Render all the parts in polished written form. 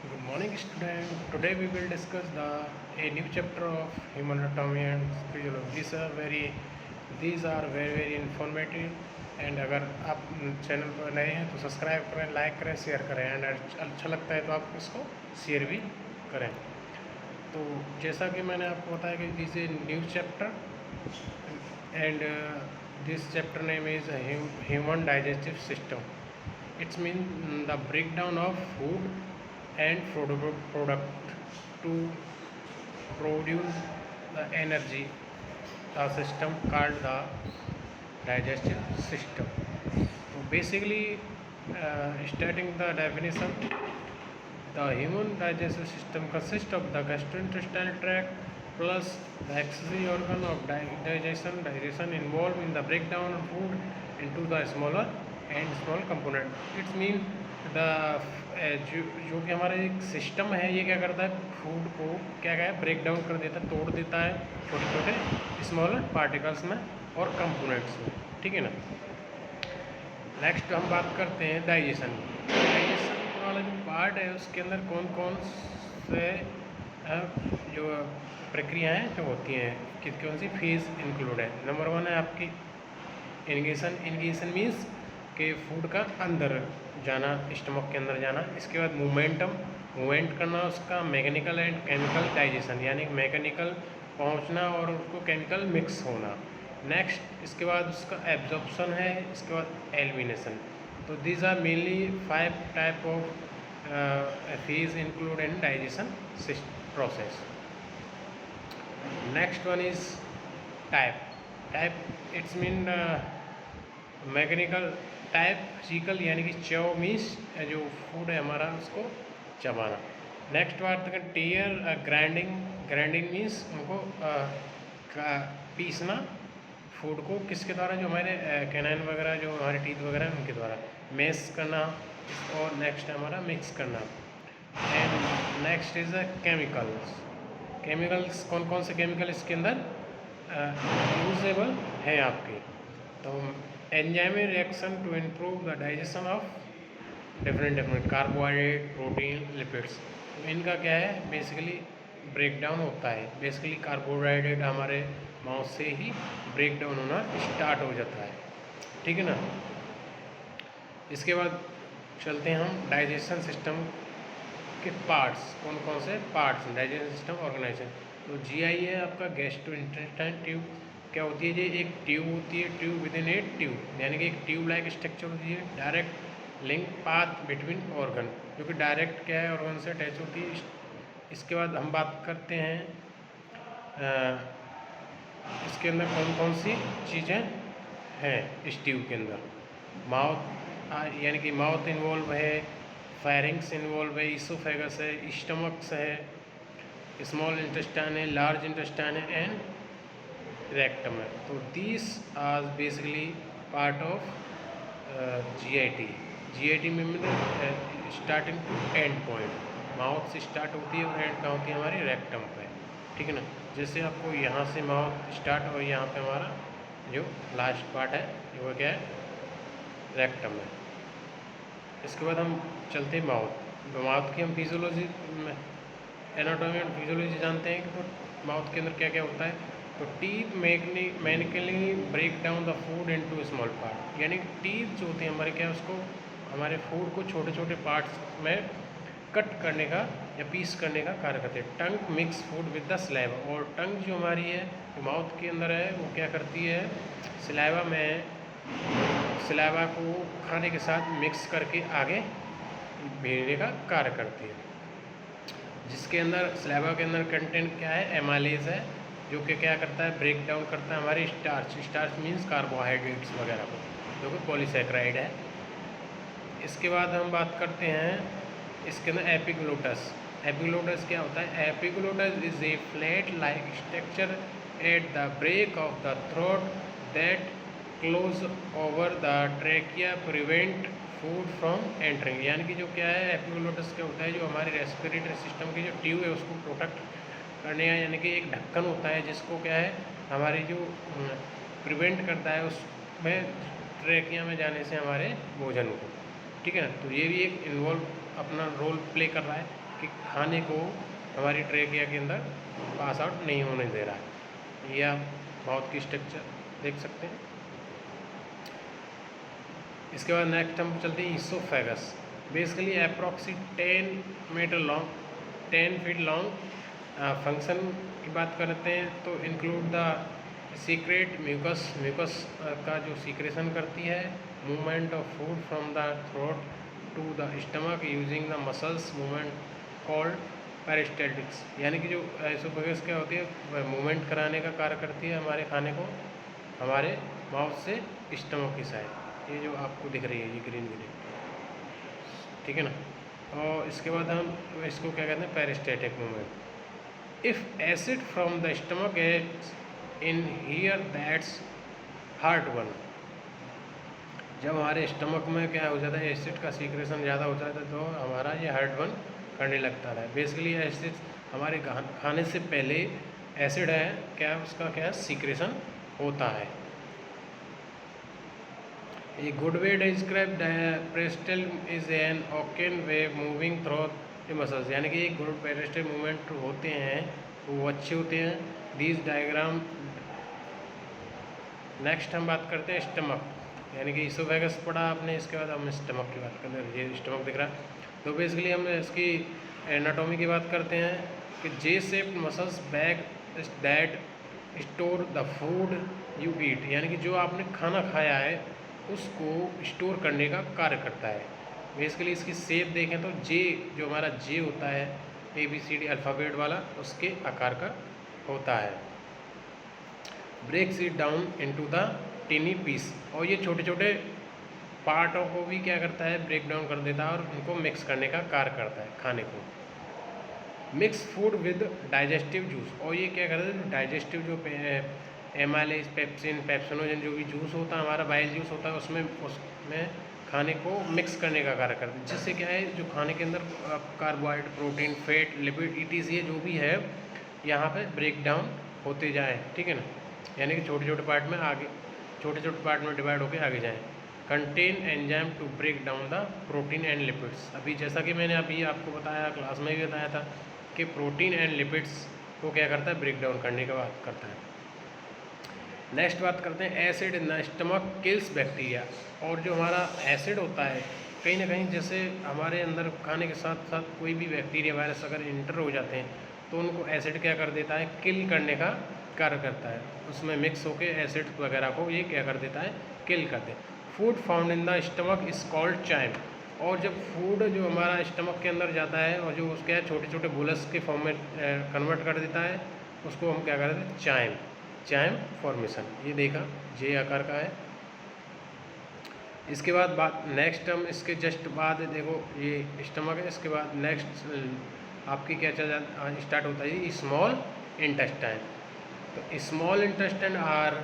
Good morning, student. Today we will discuss a new chapter of human anatomy and physiology. These are very informative. And अगर आप channel पर नए हैं तो subscribe करें, like करें, शेयर करें एंड अच्छा लगता है तो आप इसको शेयर भी करें। तो जैसा कि मैंने आपको बताया कि this a new chapter and this chapter name is human digestive system. It's mean the breakdown of food and product to produce the energy, a system called the digestive system. So basically, starting the definition, the human digestive system consists of the gastrointestinal tract plus the accessory organ of digestion involved in the breakdown of food into the smaller and small component. It's mean the जो कि हमारा एक system है ये क्या करता है, food को क्या क्या है ब्रेक डाउन कर देता है, तोड़ देता है छोटे छोटे स्मॉलर पार्टिकल्स में और कंपोनेंट्स में. ठीक है ना. नेक्स्ट हम बात करते हैं डाइजेशन. डाइजेशन वाला जो पार्ट है उसके अंदर कौन कौन से जो प्रक्रियाएं जो होती हैं, कौन सी फेज इंक्लूड है. नंबर 1 है आपकी इनगेशन. इनगेशन मीन्स कि फूड का अंदर जाना, स्टमक के अंदर जाना. इसके बाद मूवमेंट करना उसका. मैकेनिकल एंड केमिकल डाइजेशन यानी मैकेनिकल पहुंचना और उसको केमिकल मिक्स होना. नेक्स्ट इसके बाद उसका एब्जॉर्प्शन है. इसके बाद एलिमिनेशन. तो these are mainly 5 type of phase include in digestion process. Next one is type it's mean mechanical type. Physical यानी कि चव मीन्स जो फूड है हमारा उसको चबाना. नेक्स्ट बात है टीयर. ग्राइंडिंग मीन्स उनको पीसना फूड को किसके द्वारा, जो हमारे कैनाइन वगैरह जो हमारे टीथ वगैरह हैं उनके द्वारा. मैश करना. और नेक्स्ट है हमारा मिक्स करना. And next is chemicals. कौन कौन से केमिकल इसके अंदर यूजेबल है आपके. तो enzymic reaction to improve the digestion of different carbohydrate, protein, lipids. तो इनका क्या है बेसिकली ब्रेक डाउन होता है. बेसिकली कार्बोहाइड्रेट हमारे माउथ से ही ब्रेक डाउन होना स्टार्ट हो जाता है. ठीक है ना. इसके बाद चलते हैं हम डाइजेशन सिस्टम के पार्ट्स. कौन कौन से पार्ट्स डाइजेशन सिस्टम ऑर्गेनाइजेशन. तो जीआई है आपका गैस्ट्रोइंटेस्टाइन ट्यूब. क्या होती है ये एक ट्यूब होती है. Tube with in A tube यानी कि एक ट्यूब लाइक स्ट्रक्चर होती है. Direct link path between organ, जो कि डायरेक्ट क्या है ऑर्गन से अटैच होती है. इसके बाद हम बात करते हैं इसके अंदर कौन कौन सी चीज़ें हैं इस ट्यूब के अंदर. माउथ यानी कि माउथ इन्वॉल्व है, फायरिंग्स इन्वॉल्व है, इसोफेगस है, स्टमक्स है, स्मॉल इंटेस्टाइन है, लार्ज इंटेस्टाइन है एंड रेक्टम है. तो this are basically part of GIT में starting to end point. Mouth से स्टार्ट होती है और एंड कहाँ होती है हमारी रेक्टम पे. ठीक है ना. जैसे आपको यहाँ से माउथ स्टार्ट और यहाँ पे हमारा जो लास्ट पार्ट है वो क्या है रेक्टम है. इसके बाद हम चलते हैं माउथ की हम फिजियोलॉजी एनाटॉमी एंड फिजियोलॉजी जानते हैं कि तो माउथ के अंदर क्या क्या होता है. तो teeth mechanically break down the food into small part. यानी टीथ जो होती है हमारे क्या उसको हमारे फूड को छोटे छोटे पार्ट्स में कट करने का या पीस करने का कार्य करते हैं. Tongue mix food with the saliva. और टंग जो हमारी है जो माउथ के अंदर है वो क्या करती है सलाइवा को खाने के साथ मिक्स करके आगे भेजने का कार्य करती है. जिसके अंदर सलाइवा के अंदर कंटेंट क्या है एमाइलेज है, जो कि क्या करता है ब्रेक डाउन करता है हमारी स्टार्च मीन्स कार्बोहाइड्रेट्स वगैरह को, जो कि पॉलीसैकेराइड है. इसके बाद हम बात करते हैं इसके अंदर एपिग्लोटस. एपिग्लोटस क्या होता है. Epiglottis is a flat like structure at the break of the throat that close over the trachea prevent food from entering. यानी कि जो क्या है एपिग्लोटस क्या होता है जो हमारी रेस्पिरेटरी सिस्टम की जो ट्यूब है उसको प्रोटेक्ट करने का, यानी कि एक ढक्कन होता है जिसको क्या है हमारी जो प्रिवेंट करता है उसमें ट्रेकिया में जाने से हमारे भोजन को. ठीक है ना. तो ये भी एक इन्वॉल्व अपना रोल प्ले कर रहा है. कि खाने को हमारी ट्रेकिया के अंदर पास आउट नहीं होने दे रहा है। ये आप माउथ की स्ट्रक्चर देख सकते हैं। इसके बाद नेक्स्ट हम चलते हैं oesophagus. Basically approx 10 metre long 10 feet long function की बात करते हैं तो इंक्लूड द सीक्रेट म्यूकस का जो सीक्रेशन करती है, movement of food from the throat to the stomach using the muscles movement called peristaltics. यानी कि जो एसोफेगस क्या होती है, मूवमेंट कराने का कार्य करती है हमारे खाने को हमारे माउथ से स्टमक की साइड। ये जो आपको दिख रही है ये ग्रीन ग्रीन, ठीक है ना। और इसके बाद हम इसको क्या कहते हैं, peristaltic movement. If acid from the stomach is in here that's heart one. जब हमारे स्टमक में क्या हो जाता है, एसिड का सीक्रेशन ज़्यादा हो जाता है तो हमारा ये हार्ट वन करने लगता है। बेसिकली एसिड हमारे खाने से पहले एसिड है क्या, उसका क्या सीक्रेशन होता है। A good way to describe the peristaltic is an open wave moving through the muscles। यानी कि एक गुड पेरिस्टल मूवमेंट होते हैं वो अच्छे होते हैं। These diagram. नेक्स्ट हम बात करते हैं स्टमक, यानी कि ईसोफेगस पढ़ा आपने, इसके बाद हम स्टमक की बात करते हैं। ये स्टमक दिख रहा है तो बेसिकली हम इसकी एनाटॉमी की बात करते हैं कि जे shaped muscles back that store the food you eat. यानी कि जो आपने खाना खाया है उसको स्टोर करने का कार्य करता है। बेसिकली इसकी शेप देखें तो जे, जो हमारा जे होता है ABCD अल्फ़ाबेट वाला, उसके आकार का होता है। Breaks it down into the tiny piece. और ये छोटे छोटे पार्टों को भी क्या करता है, ब्रेक डाउन कर देता है और उनको मिक्स करने का कार्य करता है खाने को। Mix food with digestive juice. और ये क्या करता है, डाइजेस्टिव जो एमाइलेज, पेप्सिन, पेप्सिनोजन जो भी जूस होता है हमारा, बाइल जूस होता है, उसमें खाने को मिक्स करने का कार्य करता है। जिससे क्या है, जो खाने के अंदर carbohydrate, protein, fat, lipid, ETC ये जो भी है यहाँ पे ब्रेक डाउन होते जाए, ठीक है ना। यानी कि छोटे छोटे पार्ट में आगे, छोटे छोटे पार्ट में डिवाइड होकर आगे जाएँ। Contain enzyme to break down the protein and lipids. अभी जैसा कि मैंने अभी आपको बताया, क्लास में भी बताया था कि प्रोटीन एंड लिपिड्स को क्या करता है, ब्रेक डाउन करने का बात करता है। नेक्स्ट बात करते हैं acid in the stomach kills bacteria. और जो हमारा एसिड होता है कहीं ना कहीं, जैसे हमारे अंदर खाने के साथ साथ कोई भी बैक्टीरिया, वायरस अगर इंटर हो जाते हैं तो उनको एसिड क्या कर देता है, किल करने का कार्य करता है। उसमें मिक्स होकर एसिड वगैरह को ये क्या कर देता है, किल कर दे। Food found in the stomach is called chyme. और जब फूड जो हमारा स्टमक के अंदर जाता है और जो उसके छोटे छोटे बुलस के फॉर्म में कन्वर्ट कर देता है, उसको हम क्या करते हैं, चाइम, चाइम फॉर्मेशन। ये देखा जे आकार का है। इसके बाद नेक्स्ट हम इसके जस्ट बाद देखो ये स्टमक है, इसके बाद नेक्स्ट आपकी क्या चल स्टार्ट होता है, स्मॉल इंटेस्टाइन। तो स्मॉल इंटेस्टाइन आर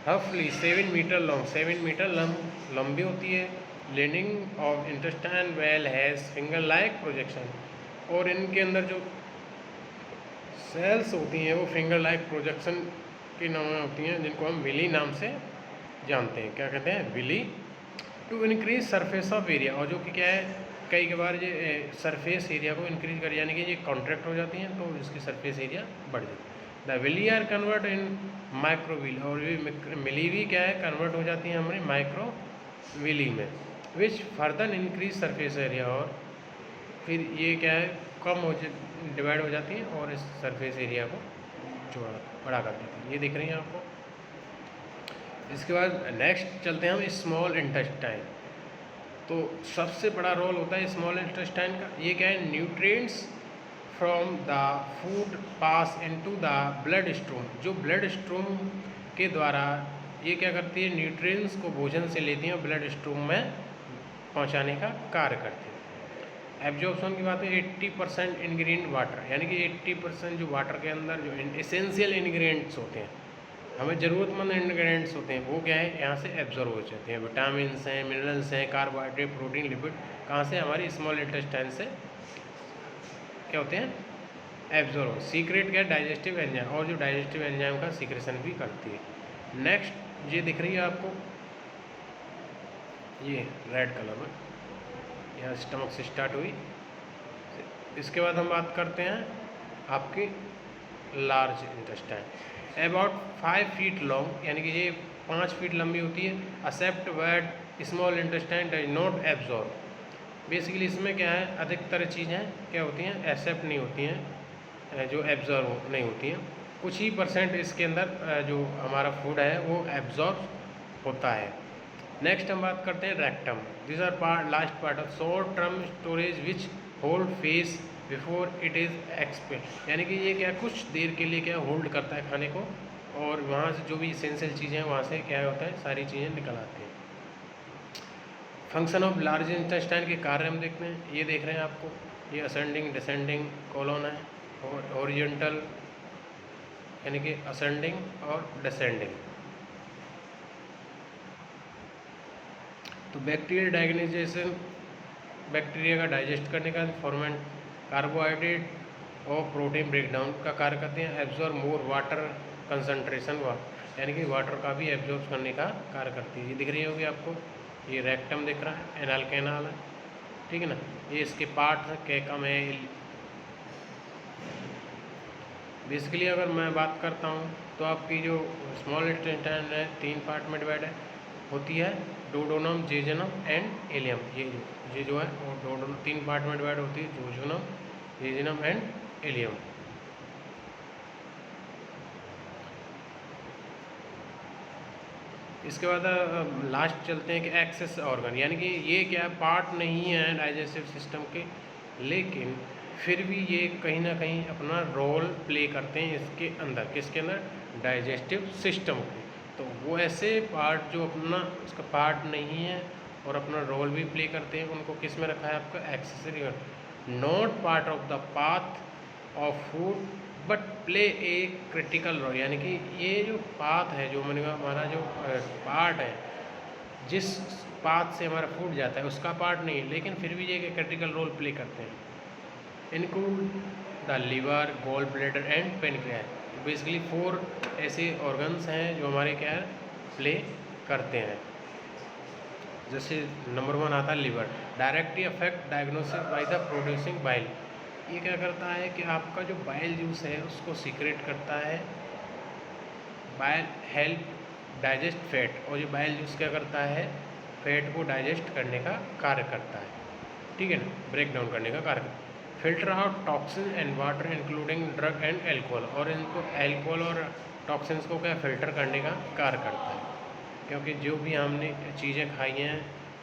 रफली 7 मीटर लॉन्ग, 7 मीटर लंबी होती है। Leaning of intestine well has finger like projection. और इनके अंदर जो सेल्स होती हैं वो फिंगर लाइक प्रोजेक्शन की नाम में होती हैं, जिनको हम विली नाम से जानते हैं। क्या कहते हैं, villi. To increase surface of area. और जो कि क्या है, कई बार ये सरफेस एरिया को इंक्रीज कर, यानी कि ये कॉन्ट्रैक्ट हो जाती हैं तो इसकी सरफेस एरिया बढ़ जाती है। The villi are convert in microvilli. और ये मिली भी क्या है, कन्वर्ट हो जाती हैं हमारी माइक्रोविली में, which further increase surface area. और फिर ये क्या है, कम हो डिवाइड हो जाती हैं और इस सरफेस एरिया को बड़ा कर देती है। ये दिख रही हैं आपको। इसके बाद नेक्स्ट चलते हैं हम स्मॉल इंटेस्टाइन। तो सबसे बड़ा रोल होता है स्मॉल इंटेस्टाइन का। ये क्या है, nutrients from the food pass into the blood stream. जो ब्लड स्ट्रीम के द्वारा ये क्या करती है, न्यूट्रिएंट्स को भोजन से लेती हैं और ब्लड स्ट्रीम में पहुंचाने का कार्य करती है। एब्जॉर्प्शन की बात है, 80% इंग्रेडिएंट वाटर। यानी कि 80% जो वाटर के अंदर जो एसेंशियल इंग्रेडिएंट्स होते हैं, हमें ज़रूरतमंद इंग्रेडिएंट्स होते हैं, वो क्या है, यहाँ से एब्जॉर्ब हो जाते हैं। विटामिन्स हैं, मिनरल्स हैं, कार्बोहाइड्रेट, प्रोटीन, लिपिड, कहाँ से, हमारी स्मॉल इंटेस्टाइन से क्या होते हैं, एब्जॉर्ब। सीक्रेट क्या है, डाइजेस्टिव एंजाइम। और जो डाइजेस्टिव एंजाइम का सीक्रेशन भी करती है। नेक्स्ट ये दिख रही है आपको, ये रेड कलर में, यहाँ स्टमक से स्टार्ट हुई, इसके बाद हम बात करते हैं आपकी large intestine. About 5 feet long, यानी कि ये 5 फीट लंबी होती है। Except that small intestine does not absorb. Basically इसमें क्या है, अधिकतर चीज़ें क्या होती हैं, एक्सेप्ट नहीं होती हैं, जो एब्जॉर्ब नहीं होती हैं। कुछ ही परसेंट इसके अंदर जो हमारा फूड है वो एब्जॉर्ब होता है। नेक्स्ट हम बात करते हैं rectum. This are part last part of short term storage which hold faeces before it is expel. यानी कि ये क्या कुछ देर के लिए क्या होल्ड करता है खाने को, और वहाँ से जो भी इसेंशियल चीज़ें हैं वहाँ से क्या होता है, सारी चीज़ें निकल आती हैं। फंक्शन ऑफ लार्ज इंटेस्टाइन के कार्य हम देखते हैं, ये देख रहे हैं आपको, ये असेंडिंग डिसेंडिंग कॉलोन है, और हॉरिजॉन्टल यानी कि असेंडिंग और डिसेंडिंग। तो बैक्टीरियल डाइजेशन, बैक्टीरिया का डाइजेस्ट करने का, फॉर्मेंट कार्बोहाइड्रेट और प्रोटीन ब्रेकडाउन का कार्य करते हैं। एब्जॉर्ब मोर वाटर कंसंट्रेशन, यानी कि वाटर का भी एब्जॉर्ब करने का कार्य करती है। ये दिख रही होगी आपको, ये रेक्टम दिख रहा है, एनाल कैनाल है, ठीक है ना। ये इसके पार्ट है, कैकम है। बेसिकली अगर मैं बात करता हूँ तो आपकी जो स्मॉल इंटेस्टाइन है 3 पार्ट में डिवाइड होती है, डोडोनम, जेजुनम एंड इलियम। ये जो है वो डोडोनम 3 पार्ट में डिवाइड होती है, जोजुनम, जेजुनम एंड इलियम। इसके बाद लास्ट चलते हैं कि एक्सेस ऑर्गन, यानी कि ये क्या पार्ट नहीं है डाइजेस्टिव सिस्टम के, लेकिन फिर भी ये कहीं ना कहीं अपना रोल प्ले करते हैं इसके अंदर, किसके अंदर, डाइजेस्टिव सिस्टम के। तो वो ऐसे पार्ट जो अपना उसका पार्ट नहीं है और अपना रोल भी प्ले करते हैं, उनको किस में रखा है आपका, accessory, not part of the path of food but play a critical role. यानी कि ये जो पाथ है, जो मैंने कहा हमारा जो पार्ट है, जिस पाथ से हमारा फूड जाता है उसका पार्ट नहीं है, लेकिन फिर भी ये क्रिटिकल रोल प्ले करते हैं। Include the liver, gall bladder and pancreas. तो बेसिकली 4 ऐसे ऑर्गन्स हैं जो हमारे क्या है, प्ले करते हैं। जैसे नंबर 1 आता है liver, directly affect diagnosis by the producing bile. ये क्या करता है कि आपका जो बाइल जूस है उसको सीक्रेट करता है। बाइल हेल्प डाइजेस्ट फैट, और ये बाइल जूस क्या करता है, फैट को डाइजेस्ट करने का कार्य करता है, ठीक है ना, ब्रेक डाउन करने का कार्य। Filter out toxin and water including drug and alcohol, और इनको एल्कोहल और टॉक्सिन्स को क्या फिल्टर करने का कार्य करता है, क्योंकि जो भी हमने चीज़ें खाई हैं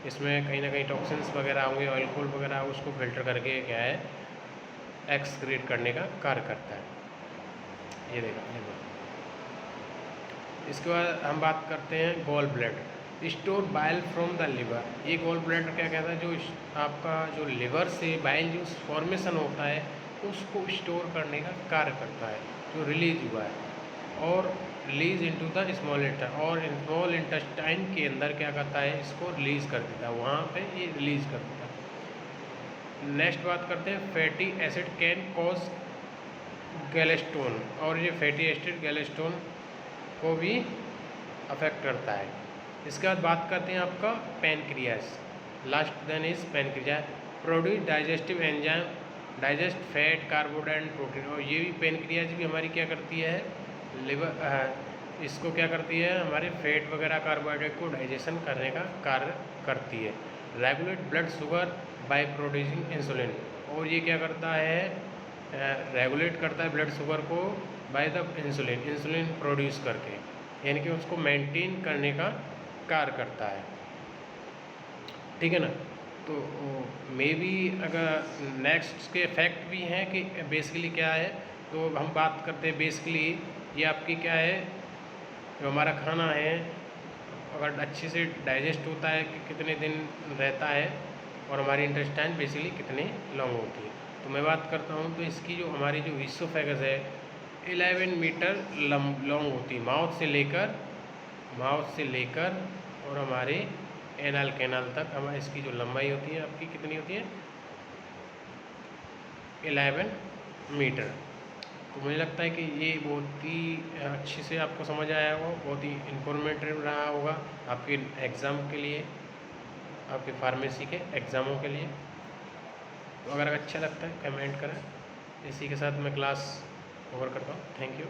इसमें कहीं ना कहीं टॉक्सिन्स वगैरह होंगे, अल्कोहल वगैरह, उसको फिल्टर करके क्या है, एक्सक्रीट करने का कार्य करता है। ये देखो, इसके बाद हम बात करते हैं gall bladder, store bile from the liver. ये गॉल ब्लैडर क्या कहता है, जो आपका जो लिवर से बाइल जूस फॉर्मेशन होता है उसको स्टोर करने का कार्य करता है, जो रिलीज हुआ है, और release into the small intestine, और स्मॉल इंटेस्टाइन के अंदर क्या करता है, इसको रिलीज कर देता है, वहाँ पे ये रिलीज कर देता है। नेक्स्ट बात करते हैं फैटी एसिड कैन कॉज गैलेस्टोन, और ये फैटी एसिड गैलेस्टोन को भी अफेक्ट करता है। इसके बाद बात करते हैं आपका pancreas, last then is pancreas, produce digestive enzyme, digest fat, carbohydrate and protein. और ये भी पैनक्रियास भी हमारी क्या करती है, लिवर, इसको क्या करती है, हमारे फैट वगैरह कार्बोहाइड्रेट को डाइजेशन करने का कार्य करती है। Regulate blood sugar by producing insulin, और ये क्या करता है, रेगुलेट करता है ब्लड शुगर को by the insulin, insulin produce करके, यानी कि उसको मेंटेन करने का कार्य करता है, ठीक है ना। तो मे बी अगर नेक्स्ट के फैक्ट भी हैं कि बेसिकली क्या है, तो हम बात करते हैं बेसिकली ये आपकी क्या है, जो हमारा खाना है अगर अच्छे से डाइजेस्ट होता है कि कितने दिन रहता है, और हमारी इंटेस्टाइन बेसिकली कितनी लॉन्ग होती है। तो मैं बात करता हूँ तो इसकी जो हमारी जो ईसोफेगस है 11 मीटर लॉन्ग होती है, माउथ से लेकर और हमारे एनाल कैनाल तक हमारी इसकी जो लंबाई होती है आपकी कितनी होती है, 11 मीटर। तो मुझे लगता है कि ये बहुत ही अच्छे से आपको समझ आया होगा, बहुत ही इन्फॉर्मेटिव रहा होगा आपके एग्ज़ाम के लिए, आपके फार्मेसी के एग्ज़ामों के लिए। तो अगर अच्छा लगता है कमेंट करें। इसी के साथ मैं क्लास ओवर करता हूँ। Thank you.